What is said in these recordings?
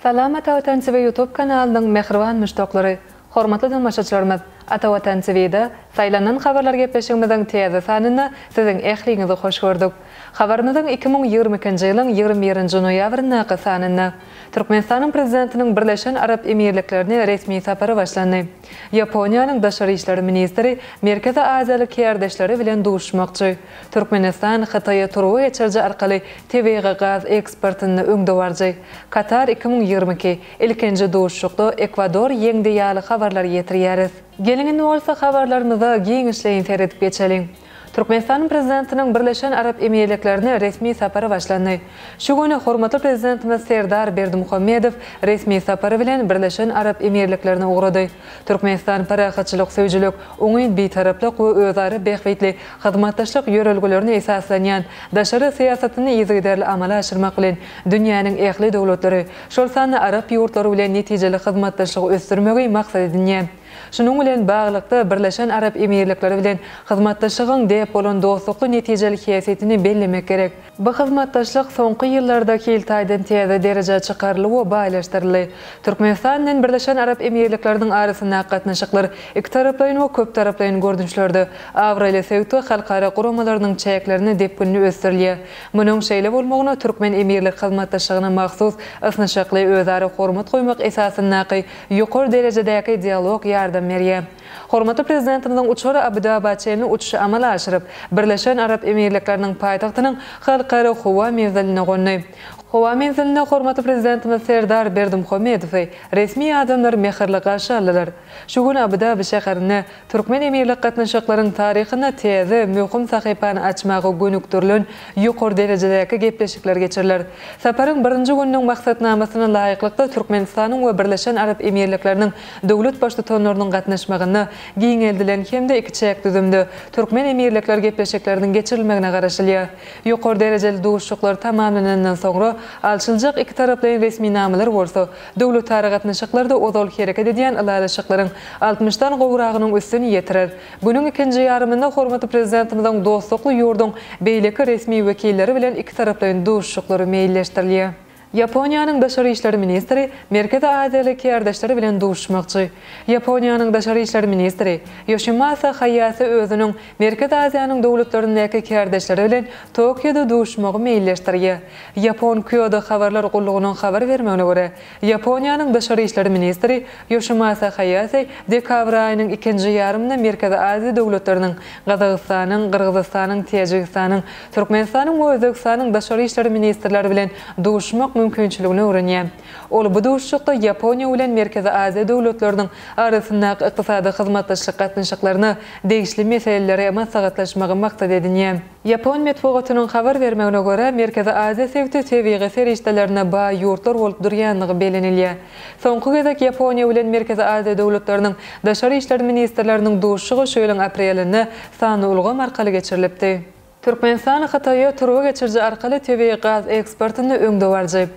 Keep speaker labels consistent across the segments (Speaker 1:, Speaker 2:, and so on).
Speaker 1: Salam Atawatan TV YouTube kanalının mehriban müştaqlary, hormatly tamaşaçylarymyz. Atawatan TV'de saylanan habarlar gepleşigimizden tezi sanyny sizin ehliňizi hoş gördük. Habarymyzyň 2022-nji ýylyň 21-nji noýabryndaky sanyny Türkmenistanyň prezidentiniň Birleşen Arap Emirliklerine resmi sapary başlandy. Yaponiýanyň daşary işleri ministri Merkezi Aziýaly kärdeşleri bilen duşmakçy. Türkmenistan Hitaýa turuwy geçirji arkaly TV'ga gaz eksportyny öňde barjy. Katar 2022 ilkinji duşukda Ekvador ýeňde ýaly habarlar ýetirýäris. Gelin bolsa habarlarymyza giň işleýin seredip geçelim. Türkmenistan prezidentiniň Birleşen Arap Emirliklerine resmi sapary başlandy. Şu güni hormatly prezidentimiz Serdar Berdimuhammedow resmi sapary bilen Birleşen Arap Emirliklerine ugrady. Türkmenistan parahatçylyk, söýjülük, oňy betaraplyk we özara behwetli hyzmatdaşlyk ýörelgilerini esaslanýan daşary siýasatyny ýygyderli amala aşyrmak bilen dünýäniň ähli dowlatları şol sany Arap ýurtlary bilen netijeli hyzmatdaşlyk ösdürmegi maksat edinýär. Şunun bilen baglykda Birleşen Arap Emirlikleri bilen hyzmatdaşlygyň dep bolan dostlukly netijeli häsiýetini bellemek gerek. Bu hyzmatdaşlyk soňky ýyllarda kiltaýdan täze derejede çykarylyp we baýlaşdyryldy. Türkmenistan bilen Birleşen Arap Emirlikleriniň arasynda gatnaşyklar iki taraplaýyn we köp taraplaýyn gördünçlerde Awralia Sewto halkara guramalarynyň çäklerini depgünni ösdürilýär. Munyň şeýle bolmagyna Türkmen Emirlik hyzmatdaşlygyna mahsus ysnaşykly özara hormat goýmak esasyndaky ýokary derejedäki dialog ýardam berýär. Hormatly prezidentimizin uçary Abu Dhabi uçuşy amala aşyryp, Birleşen Arap Emirlikleriniň paýtagtynyň halkara howa menziline gondy. Howa menziline hormatly prezidentimiz Serdar Berdimuhammedow resmi adamlar mehirli garşy aldylar. Şu gün Abu Dhabi şäherine Türkmen emirlik gatnaşyklaryň taryhyna täze möhüm sahypany açmagy gönükdirilen ýokary derejedäki gepleşikler geçiriler. Saparyň birinji gününiň maksatnamasyna laýyklykda Türkmenistanyň we Birleşen Arap Emirlikleriniň dowlat başlyklarynyň gatnaşmagyny giňeldilen hemde iki çäk düzümde Türkmen emirlikler gepleşikleriniň geçirilmegine garaşylýar. Ýokary derejeli duşuklar tamamandan soňra alçyljak iki taraplaýyn resmi namalar bolsa, dowlat taragatnaşyklarda ozal hereket edýän alaýlaşyklaryň 60-dan gowragynyň üstüni ýetirer. Bunyň ikinji ýarymynda hormatly prezidentimiziň dostlukly ýurdun beýleki resmi wekilleri bilen iki taraplaýyn duşuklary meýilleşdirilýär. Yaponiýanyň daşary işleri ministri Merkezi Aziýaly kärdeşleri bilen duşmakçy. Yaponiýanyň daşary işleri ministri Yoshimasa Hayashi özüniň Merkezi Aziýanyň dowlatlarynyň kärdeşleri bilen Tokyoda duşmagy meýilleşdirýär. Yapon Kyoto habarlar gullugynyň habar bermegine görä, Yaponiýanyň daşary işleri ministri Yoshimasa Hayashi dekabr aýynyň ikinji ýarymynda Merkezi Aziýa dowlatlarynyň Gazagystanyň, Kyrgyzstanyň, Täjikistanyň, Türkmenistanyň we Özbekistanyň daşary işleri ministrleri bilen duşmak mümkinçiligini öwrenýär. Ol bu duşukda Yaponiýa bilen Merkezi Aziýa dowlatlarynyň arasyndaky ykdysady hyzmatdaşlyk gatnaşyklaryny degişli meseleleri maslahatlaşmagy maksat edinýär. Yapon medeniýetining habar bermegine görä, Merkezi Aziýa Sewto TV serişdelerine baý ýurtlar bolup durýanlygy belenilýär. Soňky gezek Yaponiýa bilen Merkezi Aziýa dowlatlarynyň daşary işler ministrleriniň duşugy şu ýylyň aprelinde sany ulgam arkaly geçirilipdi. Türkmenistan Hitaýa turuwy geçirji arkaly TV gaz eksportyny öňde barjy.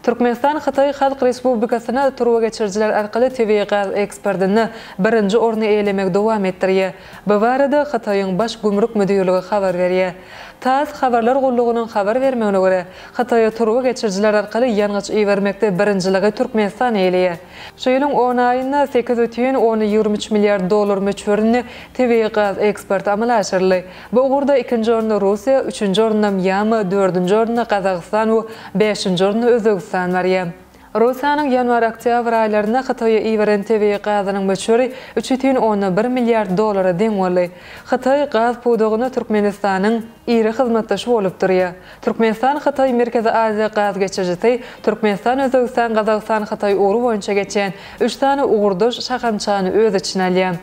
Speaker 1: Türkmenistan Hitaý Halk Respublikasyna turuwy geçirjiler arkaly TV gaz eksportyny birinji orny eýlemek dowam etdirýär. Bu barada Hitaýyň baş gümrük müdürligi habar berýär. TASS habarlar gullugynyň habar bermegine görä, Hitaýa turuwy geçirjiler arkaly ýangyç iýermekde birinjiligi Türkmenistan eýleýär. Şu ýylyň 10 aýynda 8,23 milliard dolar möçberini TV gaz eksporty amala aşyrly. Bu ugurda 2-nji orunda Russiýa, 3-nji orunda Myanma, 4-nji orunda Kazakystan we 5-nji orunda Özbegistan barýar. Russiýanyň ýanwar-oktýabr aýlaryna Hitaýa iýeren TV gazynyň möçberi 3,1 milliard dolara deň boldy. Hitaý gaz pudugyny Türkmenistanyň iri hyzmatdaşy bolup durýar. Türkmenistan Hitaý Merkezi Aziýa gaz geçirjisi Türkmenistan, Özbegistan, Kazakystan, Hitaý uğru boýunça geçen 3 tane ugurduş şahançany öz içine alýar.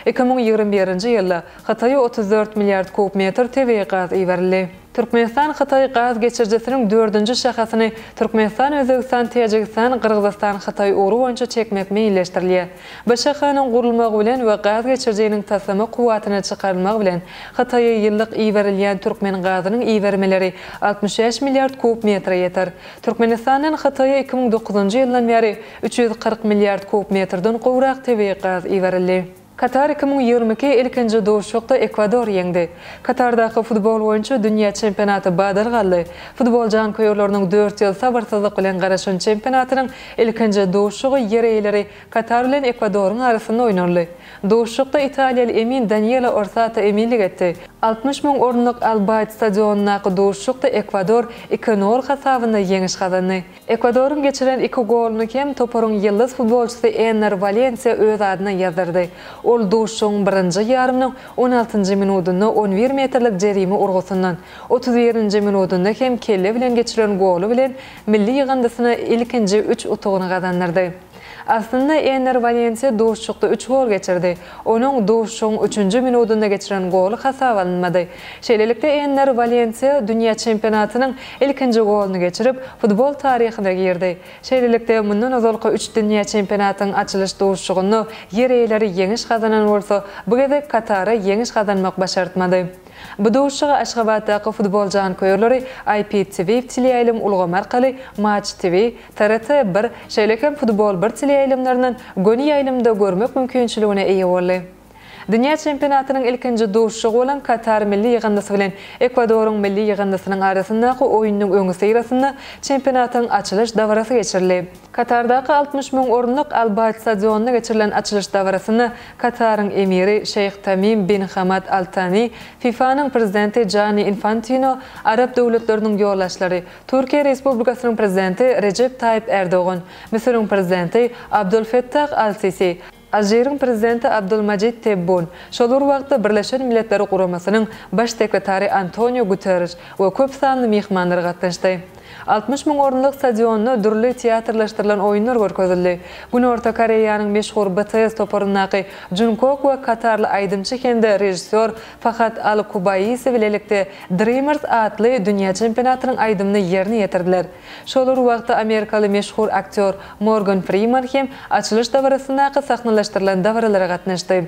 Speaker 1: 2021-nji ýylda Hitaýa 34 milliard kub metr TV gaz iýerildi. Türkmenistan Hitaý gaz geçirjisiniň 4-nji şahasyny Türkmenistan, Özbegistan, Täjikistan, Kyrgyzstan, Hitaý uğru boýunça çekmek meýilleşdirilýär. Bu şahanyň gurulmagy bilen we gaz geçirjiginiň tassama kuwatyny çykarmak bilen Hitaýa ýyllyk iýerilýän türkmen gazynyň iýermeleri 65 milliard kub metr ýeter. Türkmenistanyň Hitaýa 2009-njy ýyldan beri 340 milliard kub metrden gowrak TV gaz iýerildi. Katar 2022 ilkinci doşukda Ekvador yendi. Katardaki futbol oyuncu dünya çempionatı badal galdy. Futbol jankoýarlarynyň 4 ýyl sabarsızlyk bilen garaşan çempionatynyň ilkinci doşugy ýereýleri Katar bilen Ekvadoryň arasynda oýnandy. Doşukda Italiýaly Emin Daniela Orsata eminlik etdi. 60.000 orunluk Albayt stadionunaky doşukda Ekvador 2-0 hasabynda ýeňiş gazandy. Ekvadoryň geçiren 2 golunu hem toparyň ýyldız futbolçysy Ener Valencia öz adyna ýazardy. Ol doşuň birinji ýarymynyň 16-njy minutunda 11 metrlik jerime urgusundan 31-nji minutunda hem kelle bilen geçiren golu bilen milli ýygandasyna ilkinji 3 utugyny gazandyrdy. Aslında Ener Valencia doşukda 3 gol geçirdi. Onun doşuň 3-nji minutunda geçiren golu hasap alınmady. Şeýlelikde Ener Valencia dünya çempionatynyň ilkinji golunu geçirip futbol taryhyna girdi. Şeýlelikde mundan azalky 3 dünya çempionatynyň açylyş doşugyny ýereýleri ýeňiş gazanan bolsa, bu gezek Katara ýeňiş gazanmak başartmady. Bu doşuğa Aşgabatdaky futbol jankoýarlary IPTV teleýaýlym ulgamy arkaly Match TV, TRT1, şeýlekem futbol 1 teleýaýlymlarynyň göni ýaýlymda görmek mümkinçiligine eýe boldy. Dünya çempionatynyň ilkinji doşugy bolan Katar milli ýygandasy bilen Ekvadoryň milli ýygandasynyň arasyndaky oýunyň öňü seýrasynda çempionatyň açylyş dawarasy geçirildi. Katardaky 60.000 orunluk Albayt stadionunda geçirilen açylyş dawarasyny Kataryň emiri Şeyh Tamim bin Hamad Al Thani, FIFA'nyň prezidenti Gianni Infantino, Arab döwletleriniň ýoldaşlary, Türkiýe Respublikasynyň prezidenti Recep Tayyip Erdoğan, Misirň prezidenti Abdülfettah Al-Sisi, Aljeryň prezidenti Abdulmajid Tebboune, şolur wagtda Birleşen Milletler Guramasynyň baş sekretary Antonio Guterres we köp sanly mehmanlar gatnaşdy. 60.000 orunluk stadionda dürli teatrlaşdyrylan oýunlar görkezildi. Gün Orta Koreýanyň meşhur BTS toparynaky Jungkook we Katarly aýdymçy hende rejissor Fahat Al-Kubayisi bilelikde Dreamers adly dünya çempionatynyň aýdymyny ýerine ýetirdiler. Şolur wagtda Amerikaly meşhur aktyor Morgan Freeman hem açylyş dawarasyndaky sahnalaşdyrylan dawaralara gatnaşdy.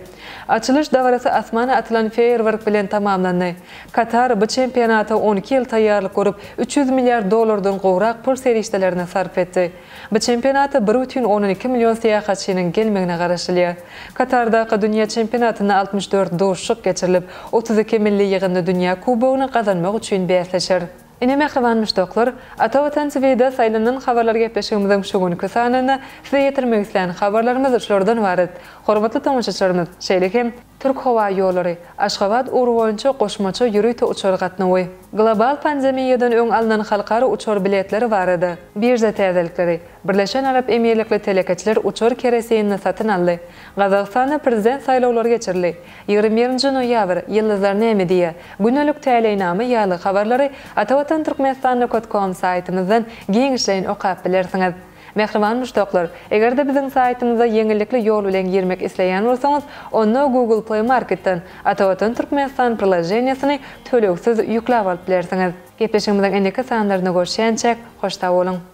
Speaker 1: Açylyş dawarasy asmana atylan feýerwerk bilen tamamlandy. Katar bu çempionaty 12 ýyl taýýarlyk görüp 300 milliard dolardan gowrak pul serişdelerine sarf etdi. Bu çempionaty 1,12 milyon seýahatçynyň gelmegine garaşylýar. Katardaky dünya çempionatyna 64 doşuk geçirilip 32 milli ýygynda dünya kubogyny gazanmak üçin bäsleşer. Ine mehriban müşdoklar, Atawatan TV'de saýlanan habarlar gepleşigimiziň şu günkü sanyna size ýetirmek isleýän habarlarymyz şolordan ibaret. Hormatly tamaşaçylarymyz, şeýlekem Türk Hava Ýolary, Aşgabat urwançy goşmaçy ýürüýte uçar gatnawy. Global pandemiýadan öň alynan halkara uçar biletleri barady. Birja täzelikleri, Birleşen Arap Emirlikleri telekeçiler uçar kereseýini satyn aldy. Gazagstanda prezident saýlawlary geçirildi. 21-nji noýabr ýyldızlar näme diýe? Günlük täleýname ýaly habarlary atawatan.com saýtymyzdan giňişleýin okap bilersiňiz. Mehriban müşdoklar, egerde biziň saýtymyza ýeňillikli ýol bilen girmek isleýän bolsaňyz, onu Google Play Marketden Atawatan Türkmenistan prolajeniýasyny töleksiz ýükläp alyp bilersiňiz. Gepleşigimiziň endiki sanlaryna görüşýänçek, hoşta bolun.